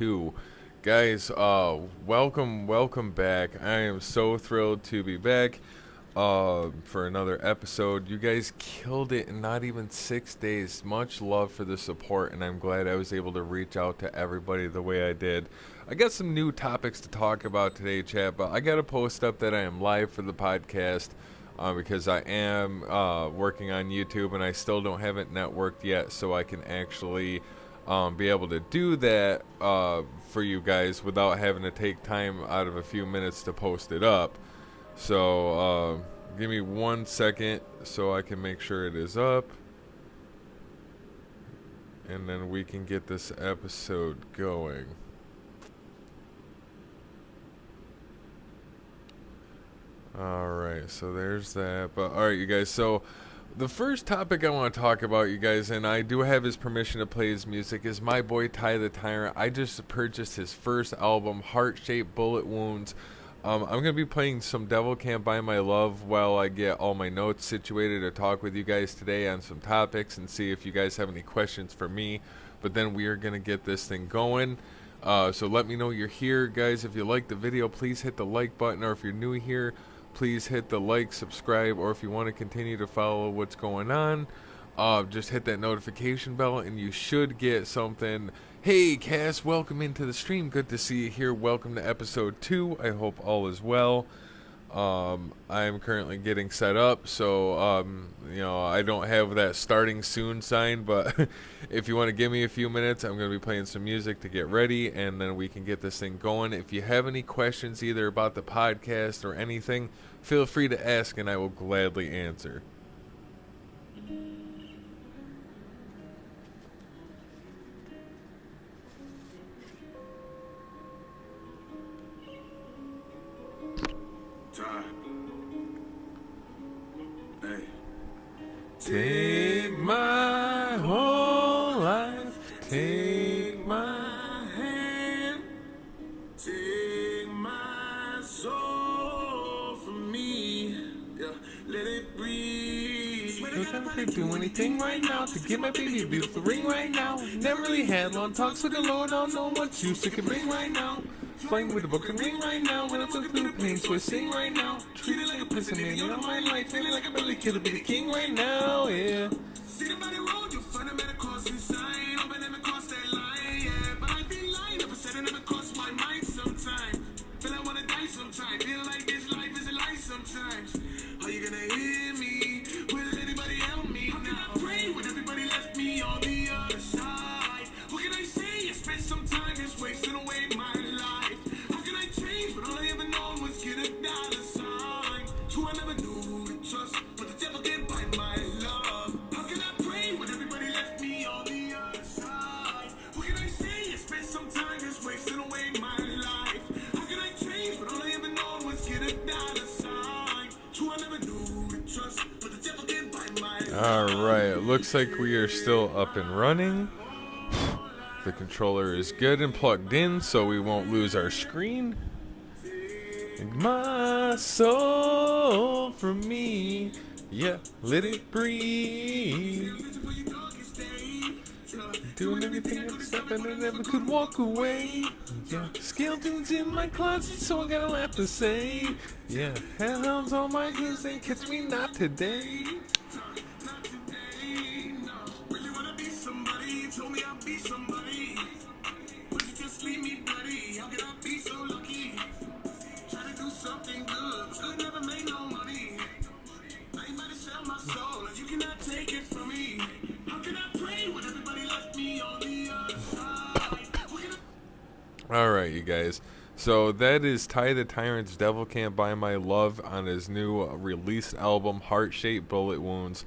Two. Guys, welcome back. I am so thrilled to be back for another episode. You guys killed it in not even 6 days. Much love for the support, and I'm glad I was able to reach out to everybody the way I did. I got some new topics to talk about today, chat, but I got to post up that I am live for the podcast because I am working on YouTube and I still don't have it networked yet, so I can actually be able to do that for you guys without having to take time out of a few minutes to post it up. So give me 1 second so I can make sure it is up. And then we can get this episode going. Alright, so there's that. But alright, you guys, so the first topic I want to talk about, you guys, and I do have his permission to play his music, is my boy Ty the Tyrant. I just purchased his first album, Heart Shaped Bullet Wounds. I'm going to be playing some Devil Can't Buy My Love while I get all my notes situated to talk with you guys today on some topics and see if you guys have any questions for me. But then we are going to get this thing going. So let me know you're here, guys. If you like the video, please hit the like button, or if you're new here, please hit the like, subscribe, or if you want to continue to follow what's going on, just hit that notification bell and you should get something. Hey Cass, welcome into the stream. Good to see you here. Welcome to episode 2. I hope all is well. I am currently getting set up, so I don't have that starting soon sign, but if you want to give me a few minutes, I'm going to be playing some music to get ready, and then we can get this thing going. If you have any questions either about the podcast or anything, feel free to ask and I will gladly answer. Hey. Take my whole life, take my hand, Take my soul from me. Yeah, let it breathe. I could do anything right now to get my baby a beautiful ring right now. Never really had long talks with the Lord, don't know what use it can bring right now. Flying with a broken ring right now, when I'm through the pain, so I sing right now. Treated like a prison man, you know my life, feeling like I'm really killed to be the king right now, yeah. See the body road, you'll find a man across inside. Open them across that line, yeah. But I feel lying, never said it never crossed my mind sometimes. Feel I wanna die sometimes. Feel like this life is a lie sometimes. Are you gonna hear me? Will anybody help me now? How can I pray when everybody left me on the other side? What can I say? I spent some time just wasting away my life. How can I change? But all I ever known was get a dollar sign. So I never knew who to trust, but the devil can buy my love. How can I pray when everybody left me on the other side? What can I say? I spent some time just wasting away my life. How can I change? But all I ever known was get a dollar sign. So I never knew who to trust, but the devil can buy my love. Alright, looks like we are still up and running. The controller is good and plugged in, so we won't lose our screen. Take my soul from me, yeah, let it breathe. Doing everything except and I never could walk away. Yeah, skeletons in my closet, so I got a lot to say. Yeah, hellhounds on my heels, they catch me not today. Not today, no. Really wanna be somebody, you told me I'll be somebody. Would you just leave me bloody? How could I be so lucky? Try to do something good, still never made no money. I ain't about to sell my soul, and you cannot take it from me. How can I pray when everybody left me on the other side? What can I Alright, you guys. So that is Ty the Tyrant's Devil Can't Buy My Love on his new released album, Heart Shaped Bullet Wounds.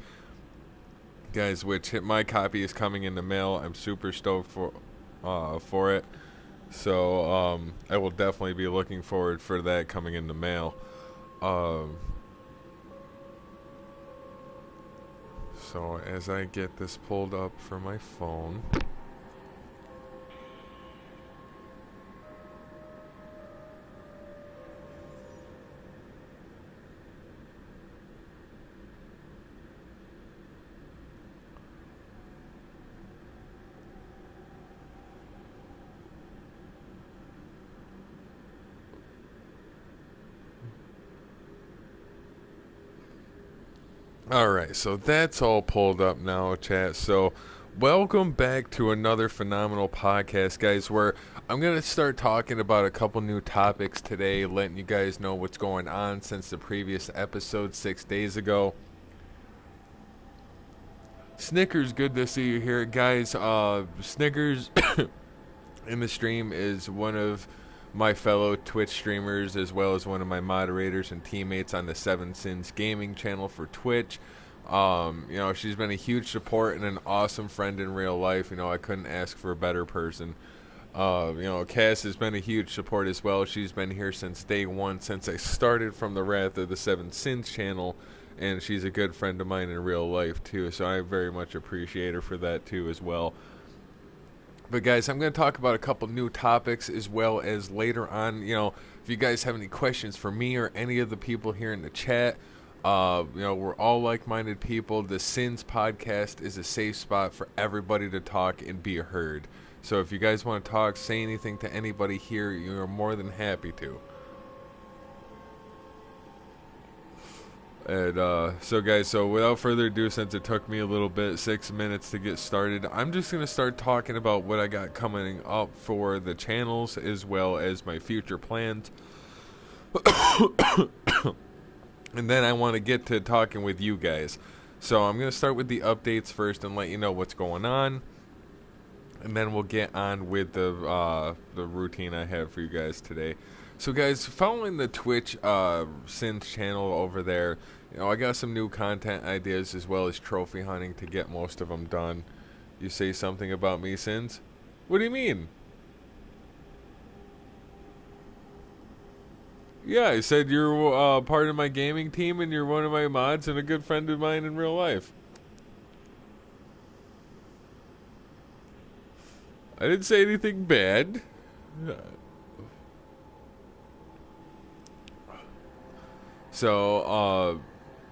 Guys, which my copy is coming in the mail. I'm super stoked for it. So I will definitely be looking forward for that coming in the mail. So as I get this pulled up for my phone. Alright, so that's all pulled up now, chat. So, welcome back to another phenomenal podcast, guys, where I'm going to start talking about a couple new topics today, letting you guys know what's going on since the previous episode 6 days ago. Snickers, good to see you here, guys. Snickers in the stream is one of my fellow Twitch streamers, as well as one of my moderators and teammates on the Seven Sins gaming channel for Twitch. She's been a huge support and an awesome friend in real life. I couldn't ask for a better person. Cass has been a huge support as well. She's been here since day one, since I started from the Wrath of the Seven Sins channel, and she's a good friend of mine in real life too, so I very much appreciate her for that too as well. But guys, I'm going to talk about a couple new topics, as well as later on, if you guys have any questions for me or any of the people here in the chat, we're all like-minded people. The Sins podcast is a safe spot for everybody to talk and be heard. So if you guys want to talk, say anything to anybody here, you're more than happy to. And so guys, without further ado, since it took me a little bit, 6 minutes to get started, I'm just going to start talking about what I got coming up for the channels, as well as my future plans. And then I want to get to talking with you guys. So I'm going to start with the updates first and let you know what's going on. And then we'll get on with the routine I have for you guys today. So guys, following the Twitch Sins channel over there, I got some new content ideas, as well as trophy hunting to get most of them done. You say something about me, Sins? What do you mean? Yeah, I said you're part of my gaming team and you're one of my mods and a good friend of mine in real life. I didn't say anything bad. So,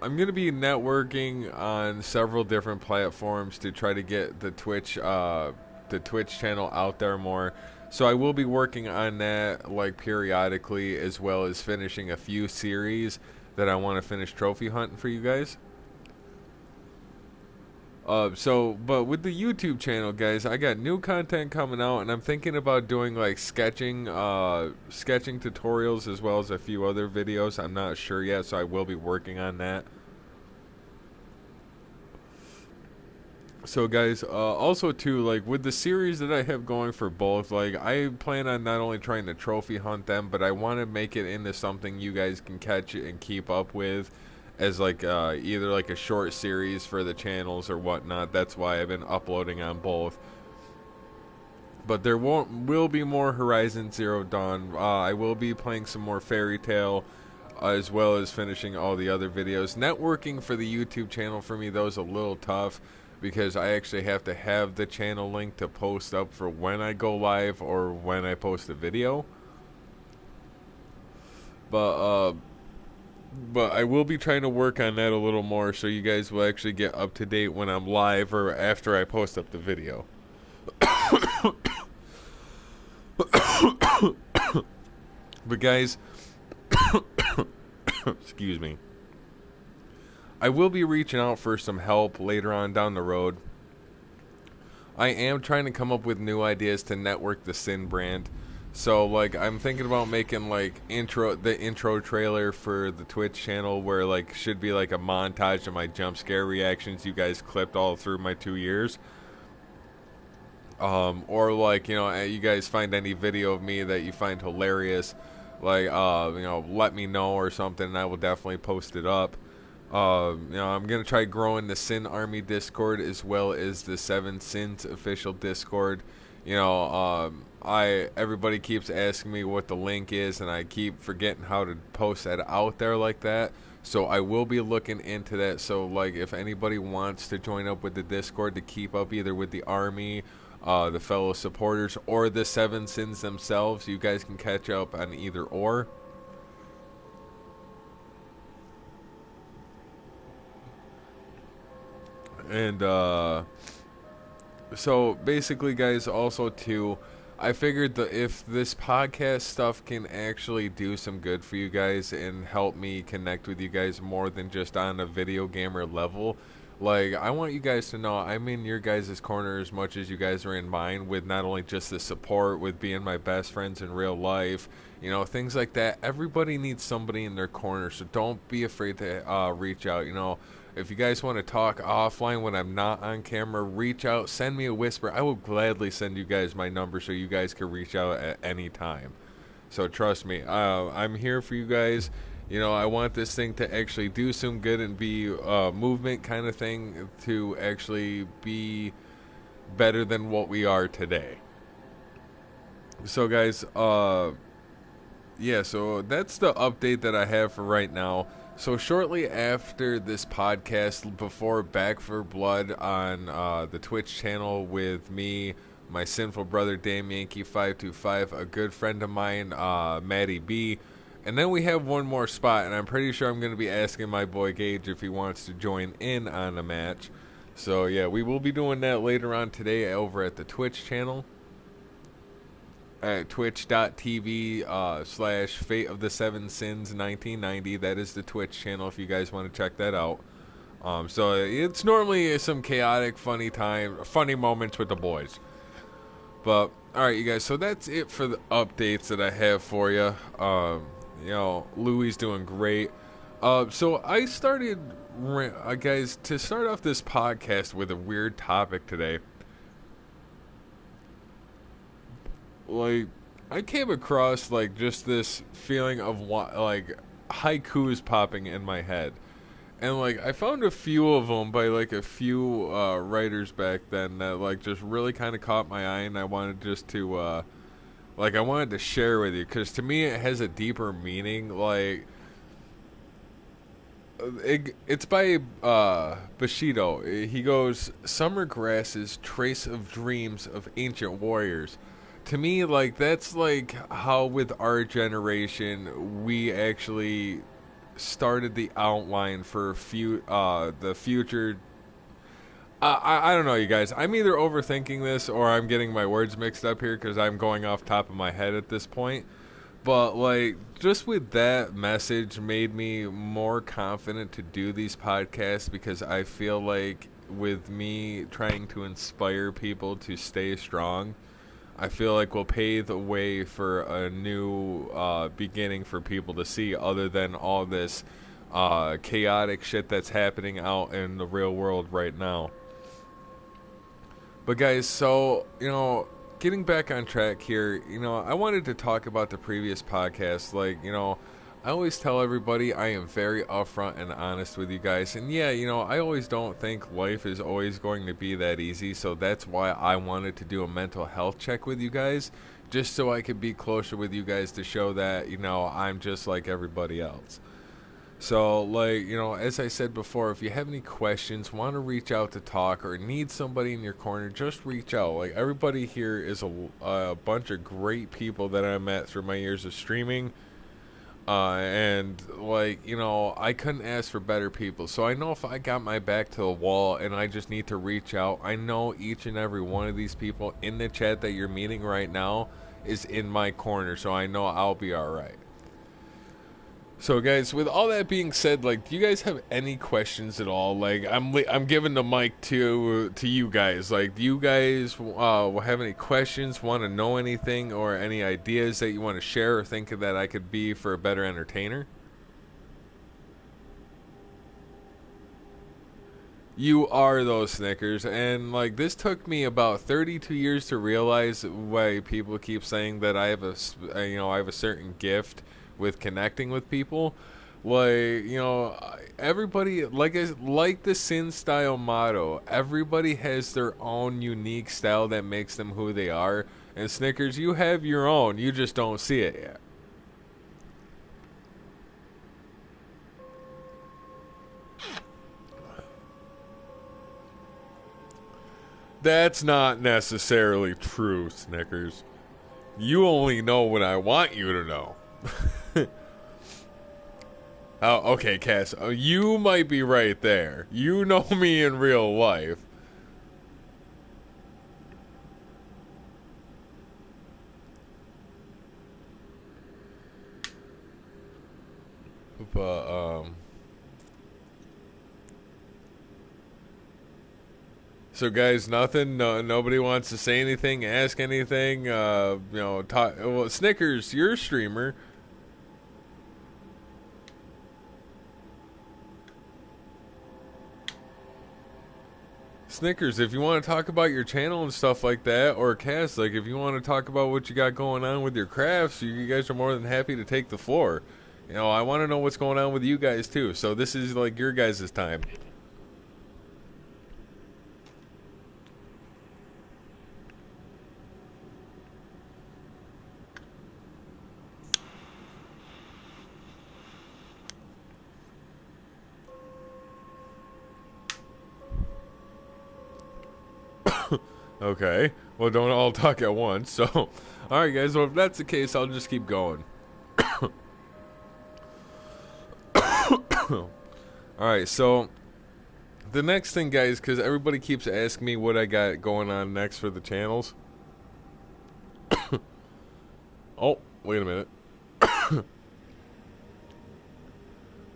I'm going to be networking on several different platforms to try to get the Twitch channel out there more. So I will be working on that periodically, as well as finishing a few series that I want to finish trophy hunting for you guys. But with the YouTube channel, guys, I got new content coming out, and I'm thinking about doing sketching tutorials, as well as a few other videos. I'm not sure yet, so I will be working on that. So guys, also too, with the series that I have going for both, I plan on not only trying to trophy hunt them, but I want to make it into something you guys can catch and keep up with, as either a short series for the channels or whatnot. That's why I've been uploading on both. But there will be more Horizon Zero Dawn. I will be playing some more Fairy Tail, as well as finishing all the other videos. Networking for the YouTube channel for me, though, is a little tough, because I actually have to have the channel link to post up for when I go live or when I post a video. But I will be trying to work on that a little more, so you guys will actually get up to date when I'm live or after I post up the video. But guys, excuse me, I will be reaching out for some help later on down the road. I am trying to come up with new ideas to network the Sin brand. So I'm thinking about making the intro trailer for the Twitch channel, where should be a montage of my jump scare reactions you guys clipped all through my 2 years. Or you guys find any video of me that you find hilarious, let me know or something, and I will definitely post it up. I'm gonna try growing the Sin Army Discord, as well as the Seven Sins official Discord. Everybody keeps asking me what the link is, and I keep forgetting how to post that out there like that. So I will be looking into that. So if anybody wants to join up with the Discord to keep up either with the army, the fellow supporters, or the Seven Sins themselves, you guys can catch up on either or. And so basically, guys, also too, I figured that if this podcast stuff can actually do some good for you guys and help me connect with you guys more than just on a video gamer level, like, I want you guys to know I'm in your guys' corner as much as you guys are in mine, with not only just the support, with being my best friends in real life, things like that. Everybody needs somebody in their corner, so don't be afraid to reach out. If you guys want to talk offline when I'm not on camera, reach out, send me a whisper. I will gladly send you guys my number so you guys can reach out at any time. So trust me, I'm here for you guys. I want this thing to actually do some good and be a movement kind of thing to actually be better than what we are today. So guys, yeah, so that's the update that I have for right now. So shortly after this podcast, before Back for Blood on the Twitch channel with me, my sinful brother Dame Yankee 525, a good friend of mine, Maddie B, and then we have one more spot, and I'm pretty sure I'm going to be asking my boy Gage if he wants to join in on a match. So yeah, we will be doing that later on today over at the Twitch channel at twitch.tv / Fate of the Seven Sins 1990. That is the Twitch channel if you guys want to check that out. So it's normally some chaotic, funny moments with the boys. But alright, you guys, so that's it for the updates that I have for you. Louie's doing great. So I started, guys, to start off this podcast with a weird topic today. Like, I came across, like, just this feeling of, like, haikus popping in my head. And, like, I found a few of them by, like, a few writers back then that, like, just really kind of caught my eye, and I wanted just to, I wanted to share with you, because to me it has a deeper meaning. Like, it's by Bushido. He goes, "Summer grasses, trace of dreams of ancient warriors." To me, like, that's like how with our generation we actually started the outline for the future. I don't know, you guys. I'm either overthinking this or I'm getting my words mixed up here because I'm going off top of my head at this point. But, like, just with that message made me more confident to do these podcasts, because I feel like with me trying to inspire people to stay strong, I feel like we'll pave the way for a new beginning for people to see, other than all this chaotic shit that's happening out in the real world right now. But guys, so, getting back on track here, I wanted to talk about the previous podcast. Like, I always tell everybody I am very upfront and honest with you guys. And yeah, I always don't think life is always going to be that easy. So that's why I wanted to do a mental health check with you guys, just so I could be closer with you guys to show that, I'm just like everybody else. So, like, as I said before, if you have any questions, want to reach out to talk, or need somebody in your corner, just reach out. Like, everybody here is a bunch of great people that I met through my years of streaming. And, like, I couldn't ask for better people. So I know if I got my back to the wall and I just need to reach out, I know each and every one of these people in the chat that you're meeting right now is in my corner. So I know I'll be alright. So guys, with all that being said, like, do you guys have any questions at all? Like, I'm giving the mic to you guys. Like, do you guys have any questions, want to know anything, or any ideas that you want to share or think that I could be for a better entertainer? You are those Snickers, and like, this took me about 32 years to realize why people keep saying that I have a certain gift with connecting with people. Like, everybody, like the Sin style motto, everybody has their own unique style that makes them who they are. And Snickers, you have your own, you just don't see it yet. That's not necessarily true, Snickers. You only know what I want you to know. Oh, okay, Cass. You might be right there. You know me in real life. But so guys, nothing. No, nobody wants to say anything, ask anything. Talk. Well, Snickers, you're a streamer. Snickers, if you want to talk about your channel and stuff like that, or Cass, like if you want to talk about what you got going on with your crafts, you guys are more than happy to take the floor. I want to know what's going on with you guys too. So this is like your guys' time. Okay. Well, don't all talk at once. So, all right, guys. Well, if that's the case, I'll just keep going. All right. So, the next thing, guys, because everybody keeps asking me what I got going on next for the channels. Oh, wait a minute.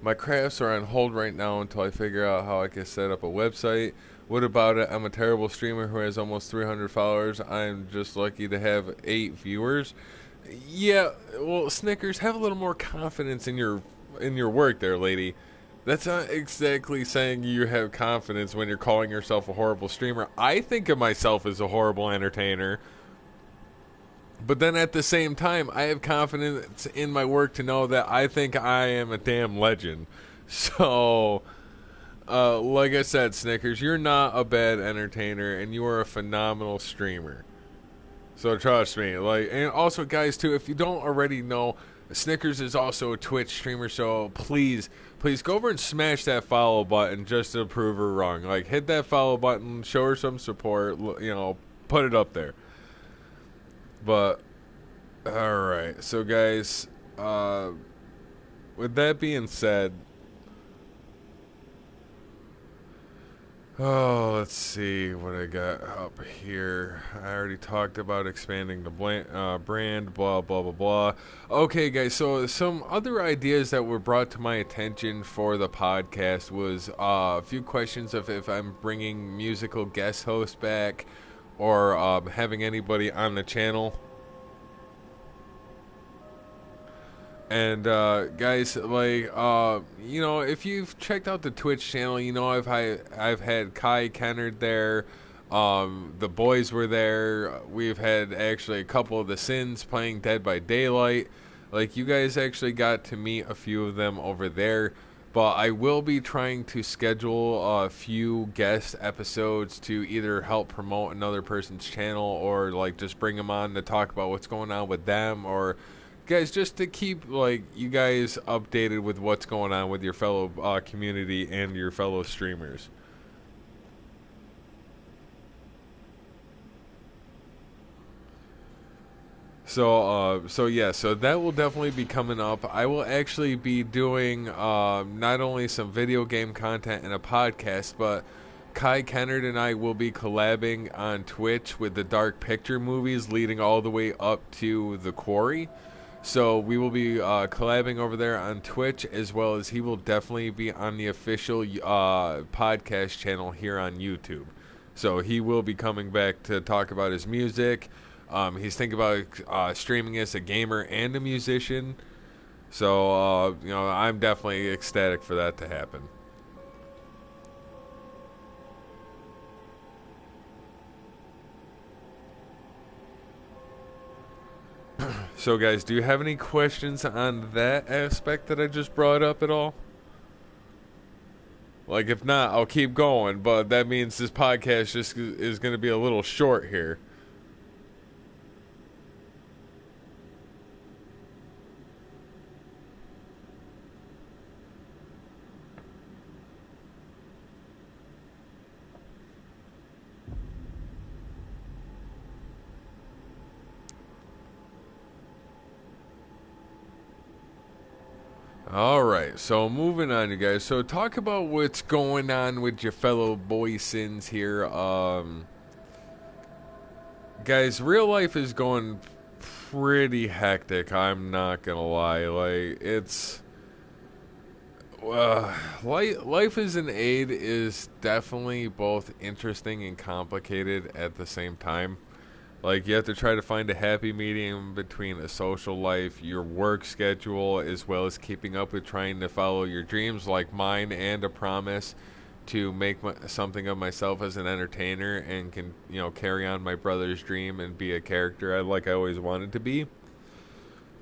My crafts are on hold right now until I figure out how I can set up a website. What about it? I'm a terrible streamer who has almost 300 followers. I'm just lucky to have 8 viewers. Yeah, well, Snickers, have a little more confidence in your work there, lady. That's not exactly saying you have confidence when you're calling yourself a horrible streamer. I think of myself as a horrible entertainer. But then at the same time, I have confidence in my work to know that I think I am a damn legend. So, like I said, Snickers, you're not a bad entertainer, and you are a phenomenal streamer. So trust me. And also, guys, too, if you don't already know, Snickers is also a Twitch streamer. So please go over and smash that follow button just to prove her wrong. Like, hit that follow button, show her some support. Put it up there. But, alright, so guys, with that being said, let's see what I got up here. I already talked about expanding the brand, blah, blah, blah, blah. Okay, guys, so some other ideas that were brought to my attention for the podcast was a few questions of if I'm bringing musical guest hosts back, or having anybody on the channel. And guys, if you've checked out the Twitch channel, I've had Kai Kennard there. The boys were there. We've had actually a couple of the Sins playing Dead by Daylight. Like, you guys actually got to meet a few of them over there. But I will be trying to schedule a few guest episodes to either help promote another person's channel, or like just bring them on to talk about what's going on with them, or guys, just to keep you guys updated with what's going on with your fellow community and your fellow streamers. So that will definitely be coming up. I will actually be doing not only some video game content and a podcast, but Kai Kennard and I will be collabing on Twitch with the Dark Picture movies leading all the way up to The Quarry. So we will be collabing over there on Twitch, as well as he will definitely be on the official podcast channel here on YouTube. So he will be coming back to talk about his music. He's thinking about streaming as a gamer and a musician. So, I'm definitely ecstatic for that to happen. So, guys, do you have any questions on that aspect that I just brought up at all? Like, if not, I'll keep going, but that means this podcast just is going to be a little short here. Alright, so moving on, you guys. So talk about what's going on with your fellow boy Sins here. Guys, real life is going pretty hectic, I'm not gonna lie. Life as an aide is definitely both interesting and complicated at the same time. Like, you have to try to find a happy medium between a social life, your work schedule, as well as keeping up with trying to follow your dreams, like mine, and a promise to make something of myself as an entertainer and can, carry on my brother's dream and be a character I always wanted to be.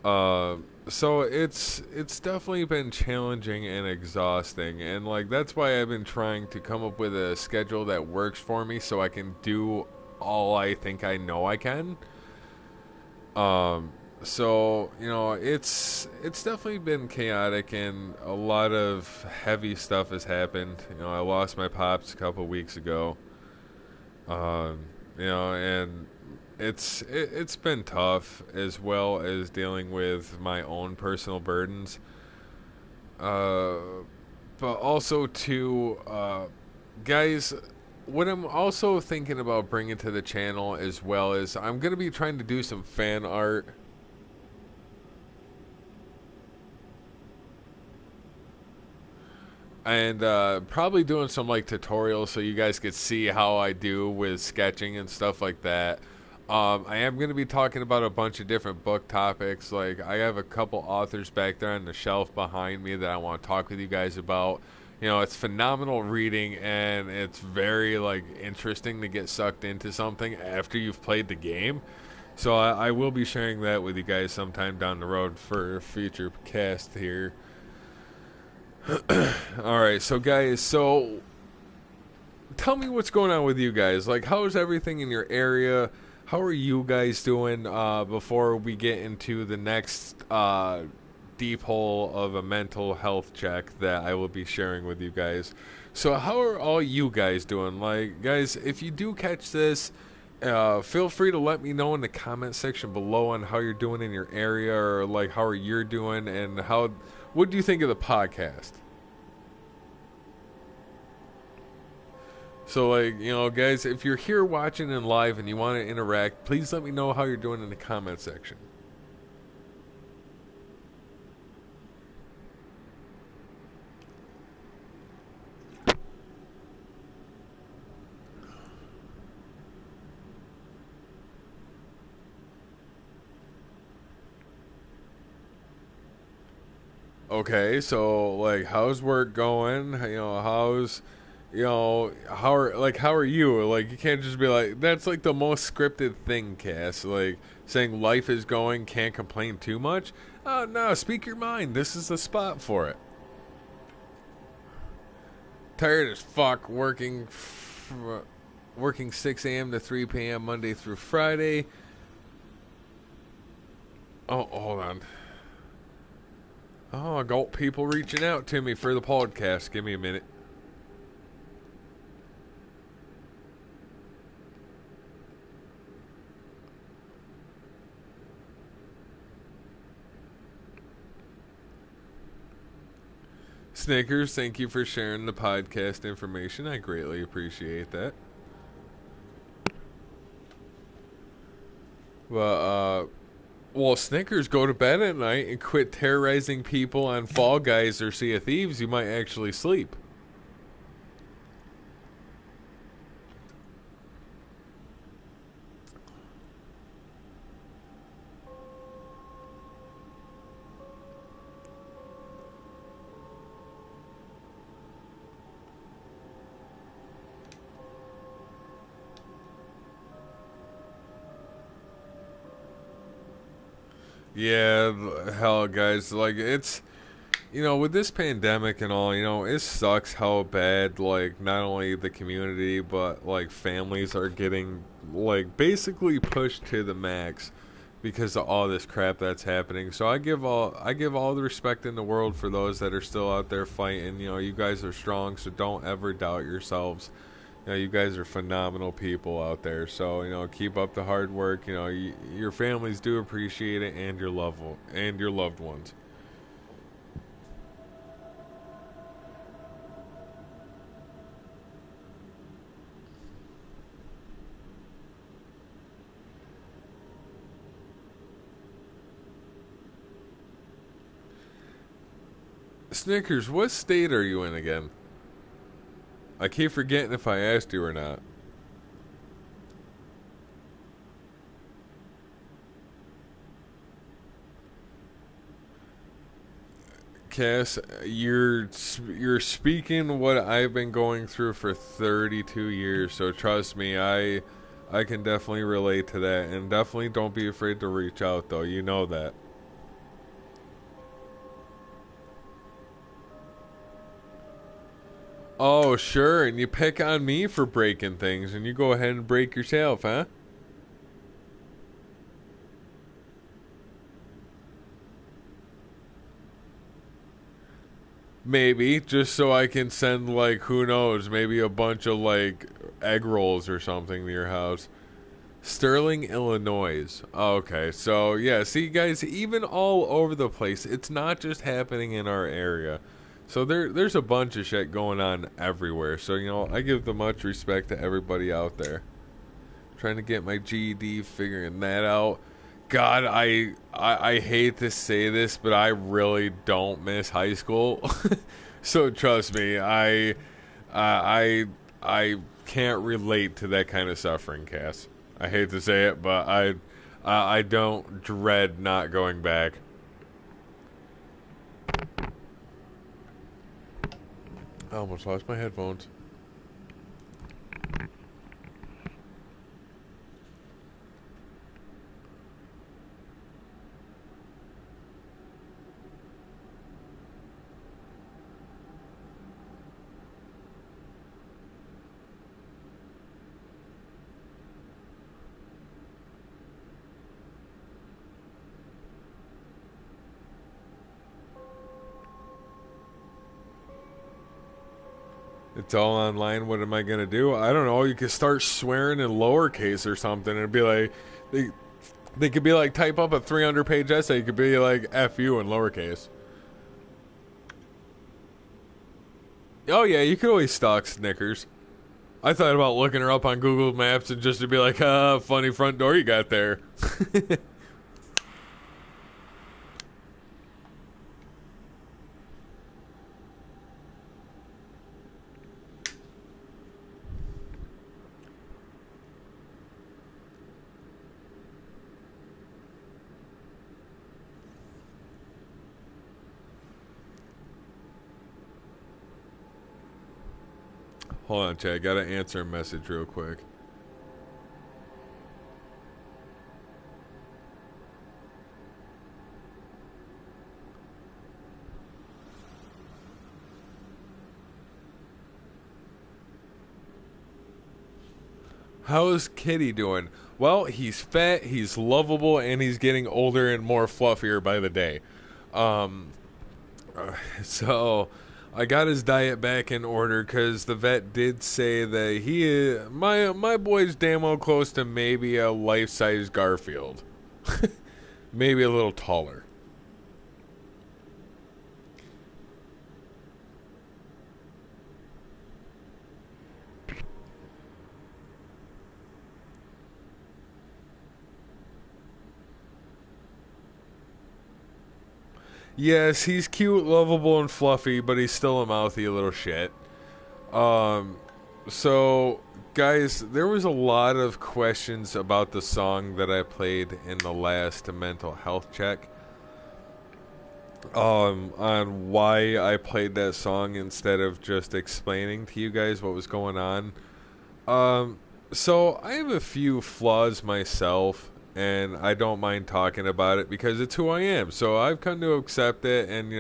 Uh, so it's definitely been challenging and exhausting, and like that's why I've been trying to come up with a schedule that works for me, so I can do all I think I know I can. Um, so it's definitely been chaotic, and a lot of heavy stuff has happened. I lost my pops a couple weeks ago. Um, and it's been tough, as well as dealing with my own personal burdens. Uh, but also too, guys, what I'm also thinking about bringing to the channel as well is I'm gonna be trying to do some fan art. And probably doing some like tutorials so you guys could see how I do with sketching and stuff like that. I am going to be talking about a bunch of different book topics. Like, I have a couple authors back there on the shelf behind me that I want to talk with you guys about. It's phenomenal reading, and it's very like interesting to get sucked into something after you've played the game. So I will be sharing that with you guys sometime down the road for a future cast here. All right, so guys, tell me what's going on with you guys. Like, how is everything in your area? How are you guys doing before we get into the next deep hole of a mental health check that I will be sharing with you guys? So, how are all you guys doing? Like, guys, if you do catch this, feel free to let me know in the comment section below on how you're doing in your area, or like how are you doing, and what do you think of the podcast? So, like, guys, if you're here watching in live and you want to interact, please let me know how you're doing in the comment section. Okay, so like, how's work going? How are you? Like, you can't just be like, that's like the most scripted thing, Cass. Like, saying life is going, can't complain too much. Oh no, speak your mind. This is the spot for it. Tired as fuck working 6 a.m. to 3 p.m. Monday through Friday. Oh, hold on. Oh, I got people reaching out to me for the podcast. Give me a minute. Snickers, thank you for sharing the podcast information. I greatly appreciate that. Well, Snickers, go to bed at night and quit terrorizing people on Fall Guys or Sea of Thieves. You might actually sleep. Yeah, hell, guys, like, it's, with this pandemic and all, it sucks how bad, like, not only the community, but, like, families are getting, like, basically pushed to the max because of all this crap that's happening. So I give all the respect in the world for those that are still out there fighting. You guys are strong, so don't ever doubt yourselves. You guys are phenomenal people out there. So keep up the hard work. Your families do appreciate it, and your loved ones. Snickers, what state are you in again? I keep forgetting if I asked you or not. Cass, you're speaking what I've been going through for 32 years, so trust me, I can definitely relate to that, and definitely don't be afraid to reach out though. You know that. Oh, sure, and you pick on me for breaking things, and you go ahead and break yourself, huh? Maybe, just so I can send, like, who knows, maybe a bunch of, like, egg rolls or something to your house. Sterling, Illinois. Okay, so yeah, see, guys, even all over the place, it's not just happening in our area. So there's a bunch of shit going on everywhere. So, I give the much respect to everybody out there. Trying to get my GED, figuring that out. God, I hate to say this, but I really don't miss high school. So trust me, I can't relate to that kind of suffering, Cass. I hate to say it, but I don't dread not going back. I almost lost my headphones. It's all online. What am I gonna do? I don't know. You could start swearing in lowercase or something, and be like, they could be like, type up a 300-page essay. It could be like "f you" in lowercase. Oh yeah, you could always stalk Snickers. I thought about looking her up on Google Maps and just to be like, funny front door you got there. Hold on, Chad. I gotta answer a message real quick. How's Kitty doing? Well, he's fat, he's lovable, and he's getting older and more fluffier by the day. Um, so I got his diet back in order because the vet did say that my boy's damn well close to maybe a life-size Garfield, maybe a little taller. Yes, he's cute, lovable, and fluffy, but he's still a mouthy little shit. Um, so, guys, there was a lot of questions about the song that I played in the last mental health check. On why I played that song instead of just explaining to you guys what was going on. So I have a few flaws myself, and I don't mind talking about it because it's who I am. So I've come to accept it, and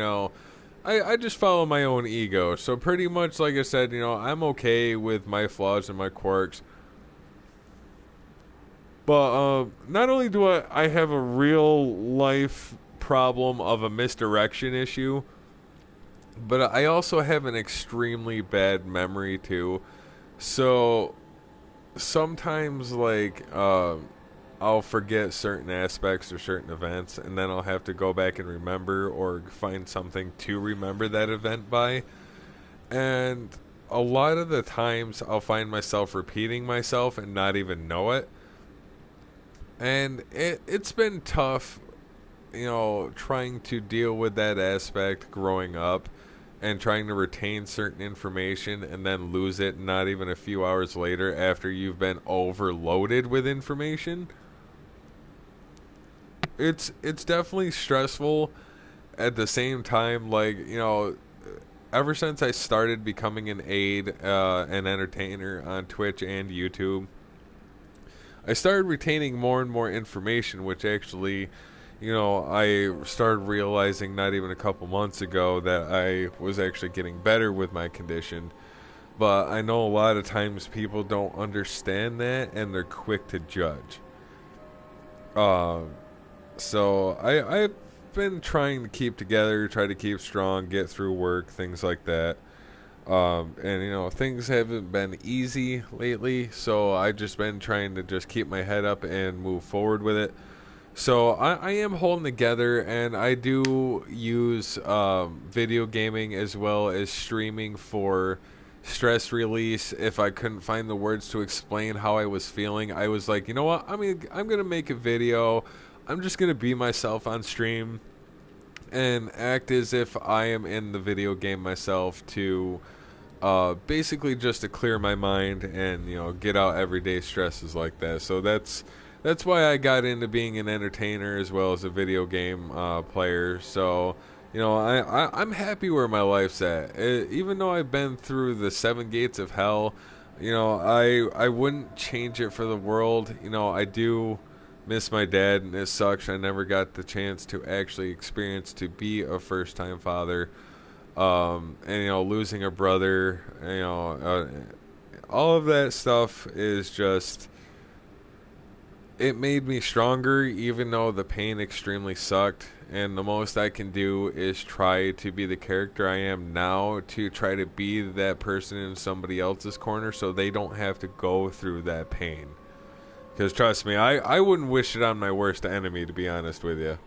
I just follow my own ego. So pretty much, like I said, I'm okay with my flaws and my quirks. But not only do I have a real life problem of a misdirection issue, but I also have an extremely bad memory too. So sometimes, like, I'll forget certain aspects or certain events, and then I'll have to go back and remember or find something to remember that event by. And a lot of the times I'll find myself repeating myself and not even know it. And it's been tough, trying to deal with that aspect growing up. and trying to retain certain information and then lose it not even a few hours later after you've been overloaded with information. It's definitely stressful. At the same time, like, you know, ever since I started becoming an an entertainer on Twitch and YouTube, I started retaining more and more information, which actually, you know, I started realizing not even a couple months ago that I was actually getting better with my condition. But I know a lot of times people don't understand that and they're quick to judge. So I've been trying to keep together, try to keep strong, get through work, things like that. And you know, things haven't been easy lately, so I've just been trying to just keep my head up and move forward with it. So I am holding together, and I do use video gaming as well as streaming for stress release. If I couldn't find the words to explain how I was feeling, I was like, you know what, I'm gonna make a video. I'm just gonna be myself on stream and act as if I am in the video game myself to basically just to clear my mind and, you know, get out everyday stresses like that. So that's why I got into being an entertainer as well as a video game player. So, you know, I'm happy where my life's at. Even though I've been through the 7 gates of hell, you know, I wouldn't change it for the world. You know, I do miss my dad, and it sucks. I never got the chance to actually experience to be a first-time father. And, you know, losing a brother, you know, all of that stuff is just, it made me stronger, even though the pain extremely sucked. And the most I can do is try to be the character I am now, to try to be that person in somebody else's corner so they don't have to go through that pain. Because trust me, I wouldn't wish it on my worst enemy, to be honest with you.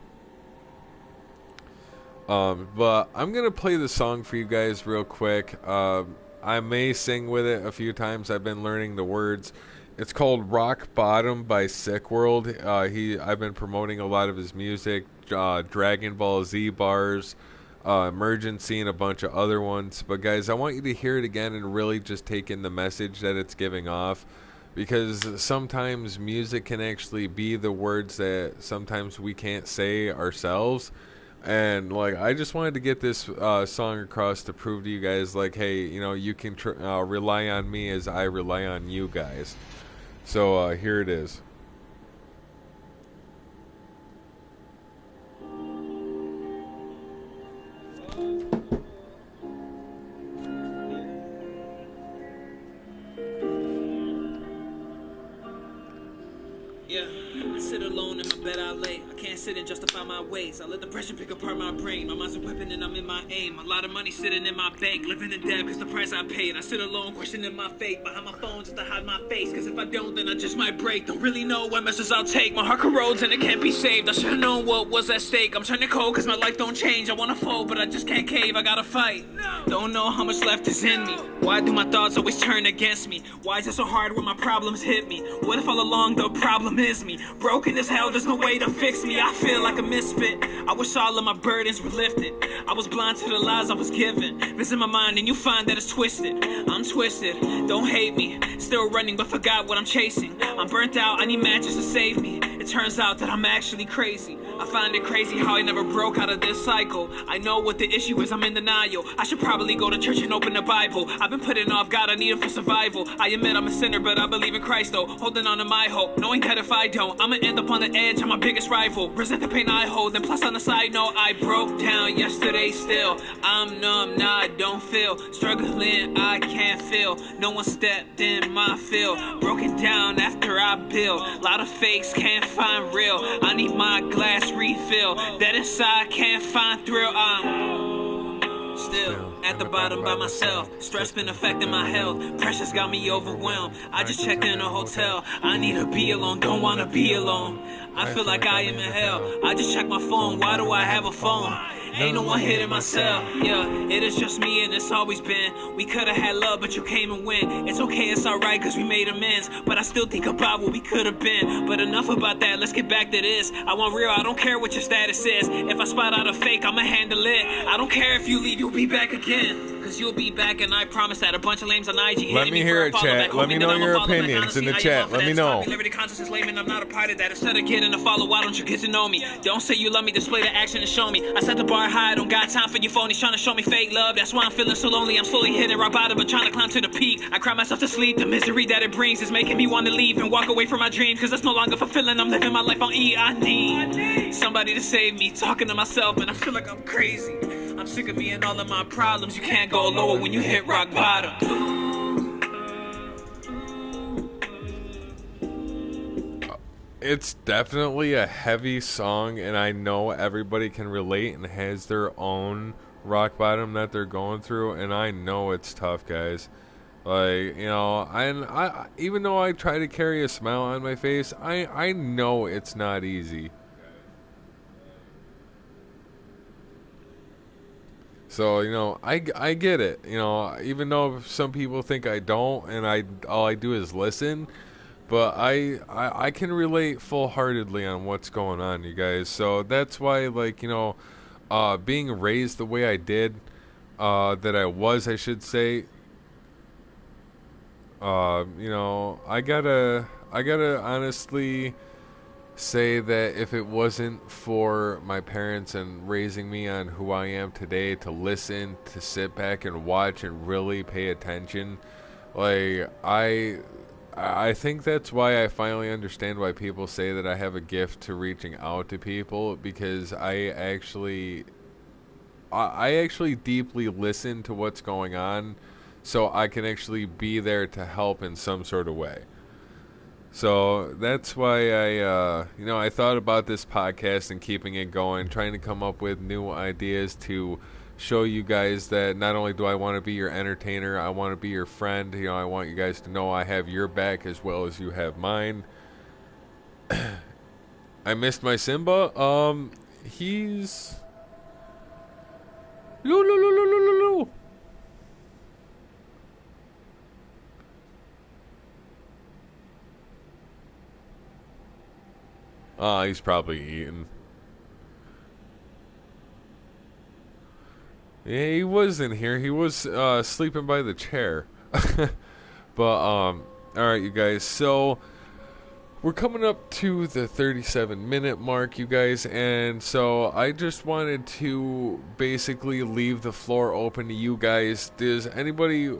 But I'm going to play the song for you guys real quick. I may sing with it a few times. I've been learning the words. It's called Rock Bottom by Sick World. I've been promoting a lot of his music, Dragon Ball Z bars, Emergency, and a bunch of other ones. But guys, I want you to hear it again and really just take in the message that it's giving off. Because sometimes music can actually be the words that sometimes we can't say ourselves. And, like, I just wanted to get this song across to prove to you guys, like, hey, you know, you can rely on me as I rely on you guys. So, here it is. I sit alone in my bed, I lay. I can't sit and justify my ways. I let depression pick apart my brain. My mind's a weapon and I'm in my aim. A lot of money sitting in my bank, living in debt cause the price I paid. I sit alone questioning my fate, behind my phone just to hide my face. Cause if I don't, then I just might break. Don't really know what measures I'll take. My heart corrodes and it can't be saved. I should've known what was at stake. I'm turning cold cause my life don't change. I wanna fold but I just can't cave, I gotta fight. Don't know how much left is in me. Why do my thoughts always turn against me? Why is it so hard when my problems hit me? What if all along the problem is me? Broken as hell, there's no way to fix me. I feel like a misfit. I wish all of my burdens were lifted. I was blind to the lies I was given. Visit my mind and you find that it's twisted. I'm twisted, don't hate me. Still running but forgot what I'm chasing. I'm burnt out, I need matches to save me. It turns out that I'm actually crazy. I find it crazy how I never broke out of this cycle. I know what the issue is, I'm in denial. I should probably go to church and open the Bible. I've been putting off God, I need him for survival. I admit I'm a sinner, but I believe in Christ though. Holding on to my hope, knowing that if I don't, I'ma end up on the edge, I'm my biggest rival. Resent the pain I hold, and plus on the side note, I broke down yesterday still. I'm numb, nah, I don't feel. Struggling, I can't feel. No one stepped in my field. Broken down after I build. Lot of fakes, can't find real. I need my glass refill. That inside can't find thrill. I'm still at the bottom by myself. Stress been affecting my health. Pressure's got me overwhelmed. I just checked in a hotel. I need to be alone, don't wanna be alone. I feel like I am in hell. I just checked my phone, why do I have a phone? Ain't no one hitting myself. Yeah, it is just me and it's always been. We could have had love, but you came and went. It's okay, it's alright, cause we made amends. But I still think about what we could have been. But enough about that, let's get back to this. I want real, I don't care what your status is. If I spot out a fake, I'ma handle it. I don't care if you leave, you'll be back again. Cause you'll be back, and I promise that a bunch of lames on IG. Let me hear it, chat. Let me know your opinions in the chat. Let me know. Liberty conscious is lame, and I'm not a part of that. Instead of getting to follow, why don't you get to know me? Don't say you love me, display the action and show me. I set the bar high, I don't got time for you phonies trying to show me fake love. That's why I'm feeling so lonely. I'm slowly hitting rock bottom, but trying to climb to the peak. I cry myself to sleep. The misery that it brings is making me want to leave and walk away from my dreams. Cause that's no longer fulfilling. I'm living my life on E. I need somebody to save me. Talking to myself, and I feel like I'm crazy. I'm sick of me and all of my problems. You can't go lower when you hit rock bottom. It's definitely a heavy song, and I know everybody can relate and has their own rock bottom that they're going through, and I know it's tough, guys. Like, you know, I even though I try to carry a smile on my face, I know it's not easy. So, you know, I get it. You know, even though some people think I don't, and all I do is listen, but I can relate full-heartedly on what's going on, you guys. So that's why, like, you know, being raised the way I did, that I should say, you know, I gotta honestly say that if it wasn't for my parents and raising me on who I am today, to listen, to sit back and watch and really pay attention, like, I think that's why I finally understand why people say that I have a gift to reaching out to people, because I actually deeply listen to what's going on, so I can actually be there to help in some sort of way. So that's why I thought about this podcast and keeping it going, trying to come up with new ideas to show you guys that not only do I want to be your entertainer, I want to be your friend. You know, I want you guys to know I have your back as well as you have mine. I missed my Simba. He's... Loo. He's probably eating. Yeah, he was in here. He was sleeping by the chair. But all right, you guys. So we're coming up to the 37-minute mark, you guys, and so I just wanted to basically leave the floor open to you guys. Does anybody?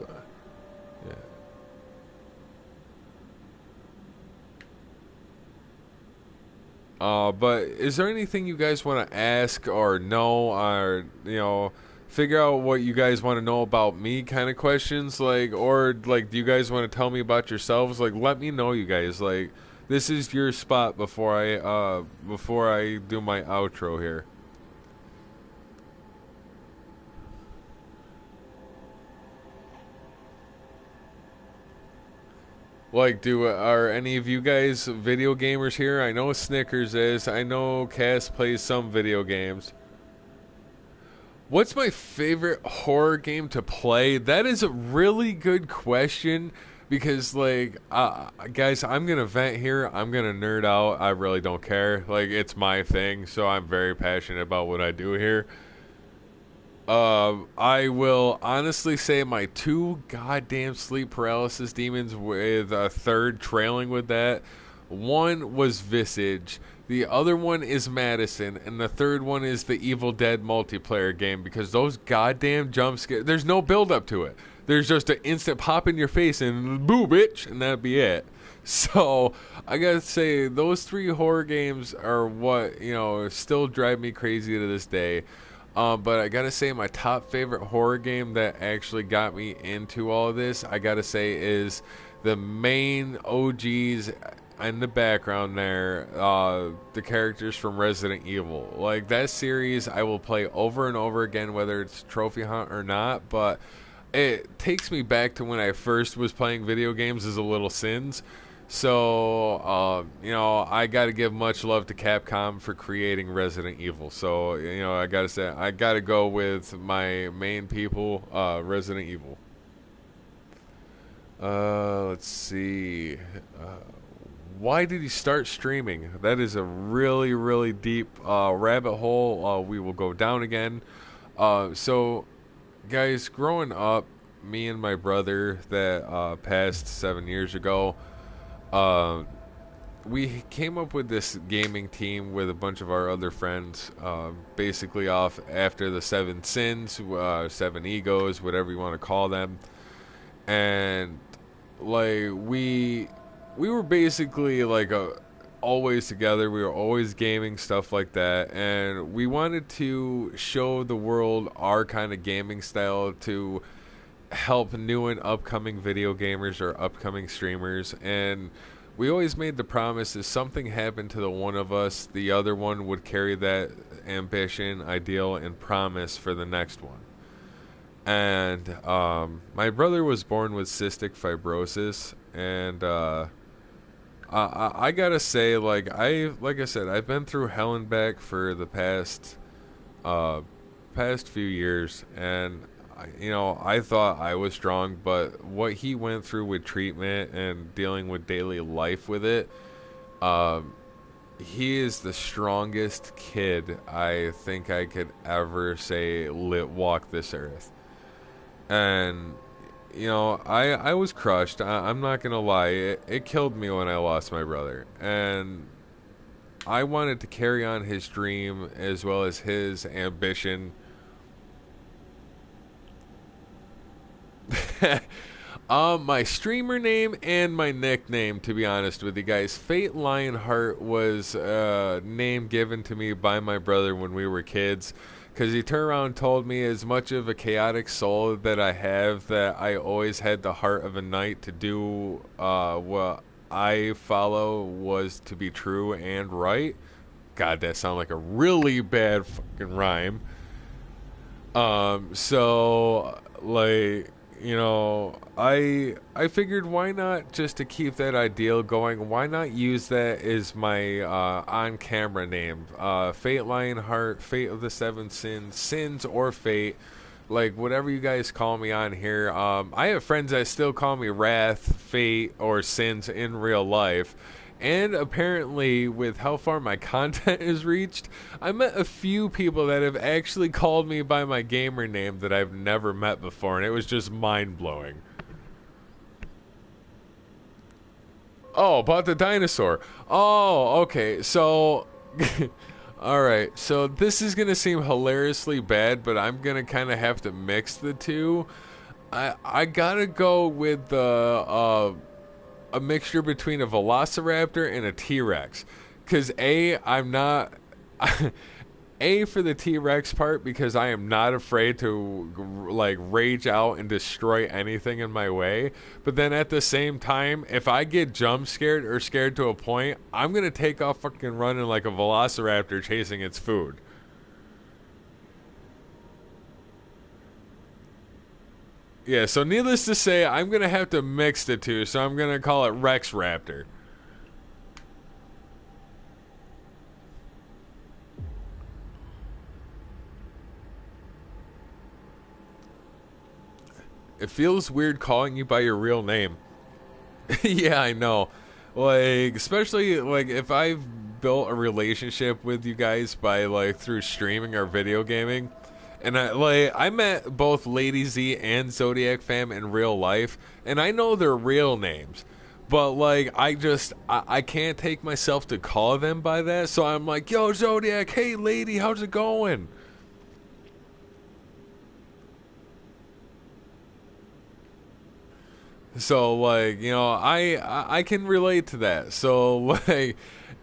But is there anything you guys want to ask or know, or, you know, figure out what you guys want to know about me kind of questions, like, or, like, do you guys want to tell me about yourselves? Like, let me know, you guys. Like, this is your spot before I do my outro here. Like, are any of you guys video gamers here? I know Snickers is. I know Cass plays some video games. What's my favorite horror game to play? That is a really good question, because, like, guys, I'm going to vent here. I'm going to nerd out. I really don't care. Like, it's my thing, so I'm very passionate about what I do here. I will honestly say my two goddamn sleep paralysis demons, with a third trailing with that. One was Visage, the other one is Madison, and the third one is the Evil Dead multiplayer game, because those goddamn jump scares, there's no build up to it. There's just an instant pop in your face and boo, bitch, and that'd be it. So I gotta say, those three horror games are what, you know, still drive me crazy to this day. But I gotta say, my top favorite horror game that actually got me into all of this, I gotta say, is the main OGs in the background there, the characters from Resident Evil. Like, that series I will play over and over again, whether it's Trophy Hunt or not, but it takes me back to when I first was playing video games as a little Sins. So, I got to give much love to Capcom for creating Resident Evil. So, I got to say, I got to go with my main people, Resident Evil. Let's see. Why did he start streaming? That is a really, really deep rabbit hole. We will go down again. So, guys, growing up, me and my brother that passed 7 years ago, we came up with this gaming team with a bunch of our other friends, basically off after the seven sins, seven egos, whatever you want to call them. And like we were basically like always together. We were always gaming, stuff like that, and we wanted to show the world our kind of gaming style to help new and upcoming video gamers or upcoming streamers. And we always made the promise if something happened to the one of us, the other one would carry that ambition, ideal, and promise for the next one. And my brother was born with cystic fibrosis, and I gotta say, like I said, I've been through hell and back for the past few years, and I thought I was strong, but what he went through with treatment and dealing with daily life with it, he is the strongest kid I think I could ever say walk this earth. And I was crushed. I'm not gonna lie, it killed me when I lost my brother, and I wanted to carry on his dream as well as his ambition. My streamer name and my nickname, to be honest with you guys, Fate Lionheart was a name given to me by my brother when we were kids, because he turned around and told me, as much of a chaotic soul that I have, that I always had the heart of a knight to do what I follow was to be true and right. God, that sounded like a really bad fucking rhyme. So like, I figured, why not, just to keep that ideal going, why not use that as my on-camera name? Fate Lionheart, Fate of the Seven Sins, Sins or Fate, like whatever you guys call me on here. I have friends that still call me Wrath, Fate, or Sins in real life. And apparently, with how far my content has reached, I met a few people that have actually called me by my gamer name that I've never met before, and it was just mind-blowing. Oh, about the dinosaur. Oh, okay, so... Alright, so this is going to seem hilariously bad, but I'm going to kind of have to mix the two. I gotta go with the... a mixture between a velociraptor and a T-Rex, because I'm not for the T-Rex part, because I am not afraid to like rage out and destroy anything in my way, but then at the same time, if I get jump scared or scared to a point, I'm gonna take off fucking running like a velociraptor chasing its food. Yeah, so needless to say, I'm going to have to mix the two, so I'm going to call it Rex Raptor. It feels weird calling you by your real name. Yeah, I know. Like, especially, like, if I've built a relationship with you guys by, like, through streaming or video gaming... And I met both Lady Z and Zodiac Fam in real life, and I know their real names, but like I can't take myself to call them by that, so I'm like, yo Zodiac, hey lady, how's it going? So like, I can relate to that. So like,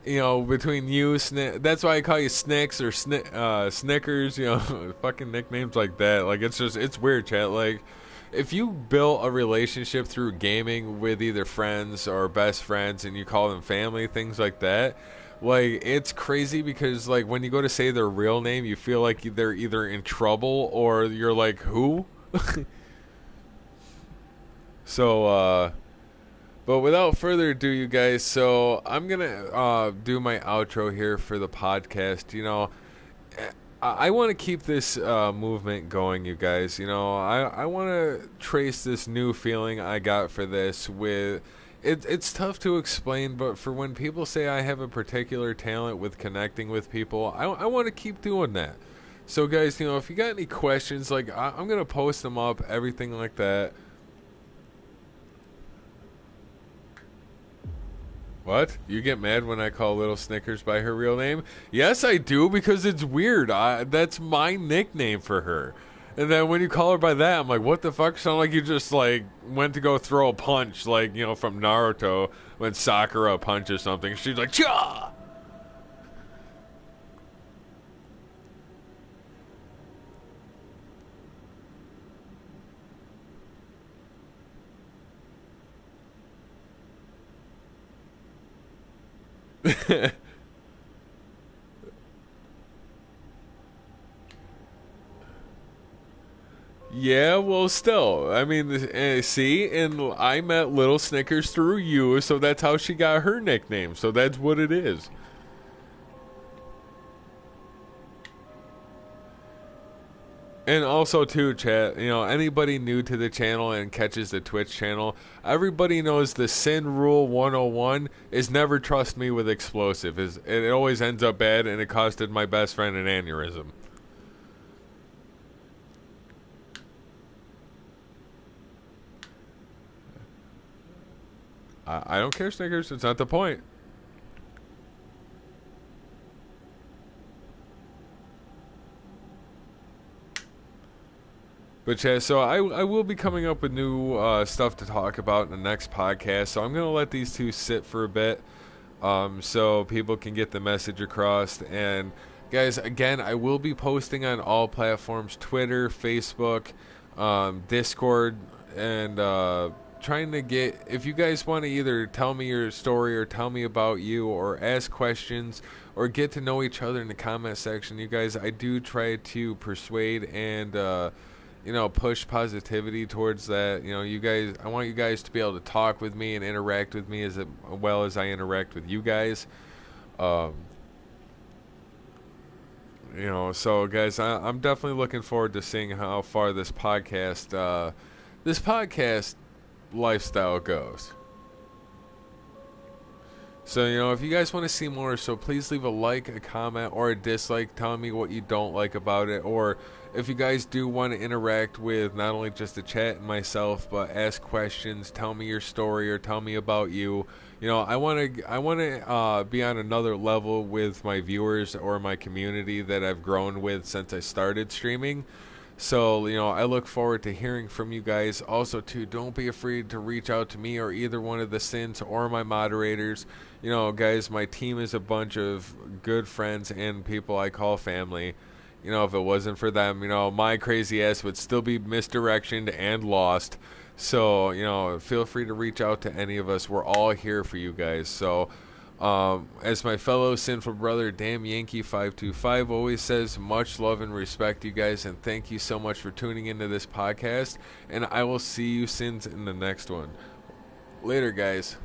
between you, that's why I call you Snicks or Snickers, fucking nicknames like that. Like, it's weird, chat. Like, if you built a relationship through gaming with either friends or best friends and you call them family, things like that, like, it's crazy because, like, when you go to say their real name, you feel like they're either in trouble or you're like, who? So, But without further ado, you guys, so I'm going to do my outro here for the podcast. You know, I want to keep this movement going, you guys. You know, I want to trace this new feeling I got for this with. It's tough to explain, but for when people say I have a particular talent with connecting with people, I want to keep doing that. So, guys, you know, if you got any questions, like, I'm going to post them up, everything like that. What? You get mad when I call Little Snickers by her real name? Yes, I do, because it's weird. That's my nickname for her. And then when you call her by that, I'm like, what the fuck? Sound like you just, like, went to go throw a punch, like, you know, from Naruto when Sakura punches something. She's like, Cha! Yeah, well, still, I mean, see, and I met Little Snickers through you, so that's how she got her nickname. So that's what it is. And also, too, chat, you know, anybody new to the channel and catches the Twitch channel, everybody knows the Sin Rule 101 is never trust me with explosive. It always ends up bad, and it costed my best friend an aneurysm. I don't care, Snickers. It's not the point. But yeah, so I will be coming up with new stuff to talk about in the next podcast. So I'm going to let these two sit for a bit so people can get the message across. And guys, again, I will be posting on all platforms, Twitter, Facebook, Discord, and trying to get, if you guys want to either tell me your story or tell me about you or ask questions or get to know each other in the comment section, you guys, I do try to persuade and you know, push positivity towards that. You know, you guys, I want you guys to be able to talk with me and interact with me as well as I interact with you guys. You know, so guys, I'm definitely looking forward to seeing how far this podcast lifestyle goes. So, you know, if you guys want to see more, so please leave a like, a comment, or a dislike telling me what you don't like about it. Or if you guys do want to interact with not only just the chat and myself, but ask questions, tell me your story, or tell me about you. You know, I want to be on another level with my viewers or my community that I've grown with since I started streaming. So, you know, I look forward to hearing from you guys. Also, too, don't be afraid to reach out to me or either one of the Sins or my moderators. You know, guys, my team is a bunch of good friends and people I call family. You know, if it wasn't for them, you know, my crazy ass would still be misdirectioned and lost. So, you know, feel free to reach out to any of us. We're all here for you guys. So, as my fellow sinful brother, Damn Yankee 525 always says, much love and respect, you guys, and thank you so much for tuning into this podcast. And I will see you, Sins, in the next one. Later, guys.